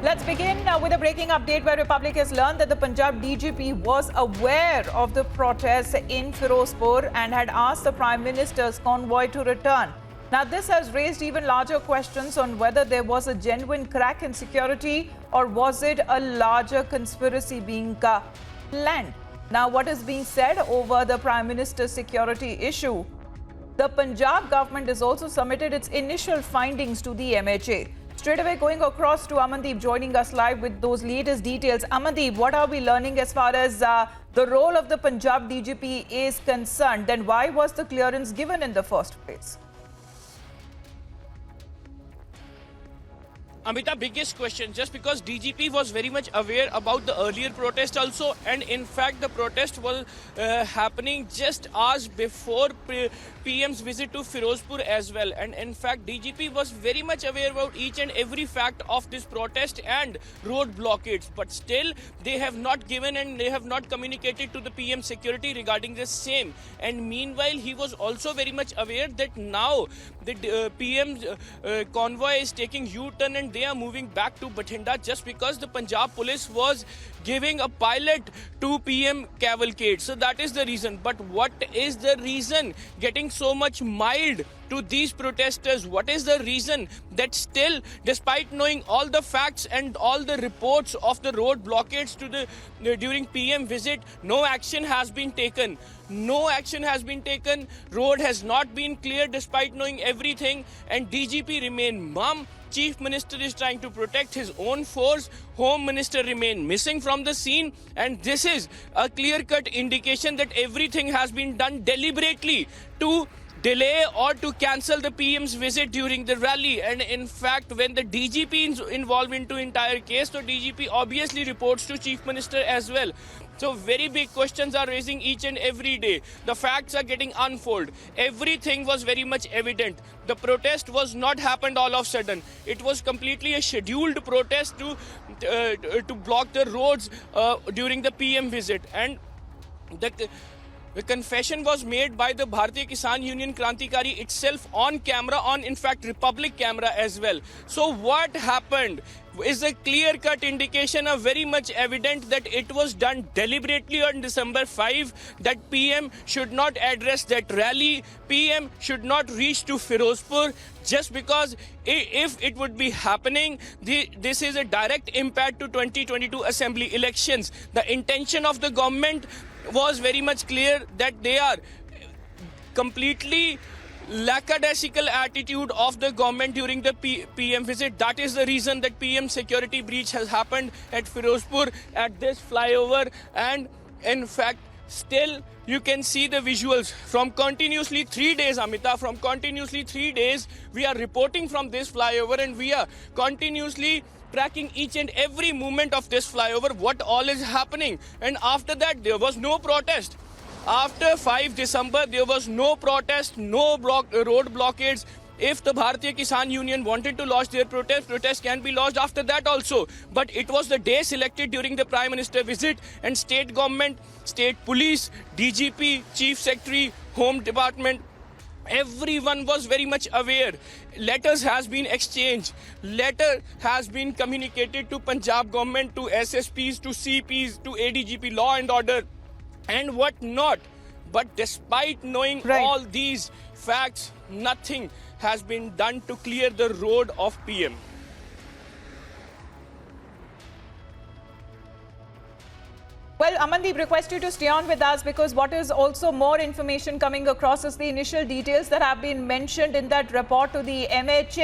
Let's begin with a breaking update where Republic has learned that the Punjab DGP was aware of the protests in Firozpur and had asked the Prime Minister's convoy to return. Now, this has raised even larger questions on whether there was a genuine crack in security or was it a larger conspiracy being planned. Now, what is being said over the Prime Minister's security issue? The Punjab government has also submitted its initial findings to the MHA. Straight away going across to Amandeep, joining us live with those latest details. Amandeep, what are we learning as far as the role of the Punjab DGP is concerned? Then why was the clearance given in the first place? Amita, biggest question, just because DGP was very much aware about the earlier protest also, and in fact the protest was happening just hours before PM's visit to Firozpur as well, and in fact DGP was very much aware about each and every fact of this protest and road blockades, but still they have not given and they have not communicated to the PM security regarding the same. And meanwhile he was also very much aware that now the PM's convoy is taking U-turn and they are moving back to Bathinda just because the Punjab police was giving a pilot to PM cavalcade. So that is the reason. But what is the reason getting so much mild to these protesters? What is the reason that still, despite knowing all the facts and all the reports of the road blockades to the during PM visit, no action has been taken? No action has been taken. Road has not been cleared despite knowing everything, and DGP remain mum. Chief Minister is trying to protect his own force. Home Minister remain missing from the scene, and this is a clear-cut indication that everything has been done deliberately to delay or to cancel the PM's visit during the rally. And in fact, when the DGP is involved into entire case, so DGP obviously reports to Chief Minister as well. So very big questions are raising each and every day. The facts are getting unfolded. Everything was very much evident. The protest was not happened all of a sudden. It was completely a scheduled protest to block the roads during the PM visit. And the confession was made by the Bharatiya Kisan Union Krantikari itself on camera, on in fact Republic camera as well. So what happened is a clear-cut indication, a very much evident that it was done deliberately on December 5, that PM should not address that rally, PM should not reach to Firozpur, just because if it would be happening, this is a direct impact to 2022 assembly elections. The intention of the government was very much clear, that they are completely lackadaisical attitude of the government during the PM visit. That is the reason that PM security breach has happened at Firozpur, at this flyover. And in fact, still you can see the visuals from continuously 3 days, Amita, from continuously 3 days we are reporting from this flyover, and we are continuously tracking each and every movement of this flyover, what all is happening. And after that there was no protest. After 5 December, there was no protest, no road blockades. If the Bharatiya Kisan Union wanted to launch their protest can be launched after that also. But it was the day selected during the Prime Minister visit, and state government, state police, DGP, Chief Secretary, Home Department, everyone was very much aware. Letters has been exchanged. Letter has been communicated to Punjab government, to SSPs, to CPs, to ADGP, Law and Order, and what not. But despite knowing all these facts, nothing has been done to clear the road of PM. Well, Amandeep, request you to stay on with us, because what is also more information coming across is the initial details that have been mentioned in that report to the MHA.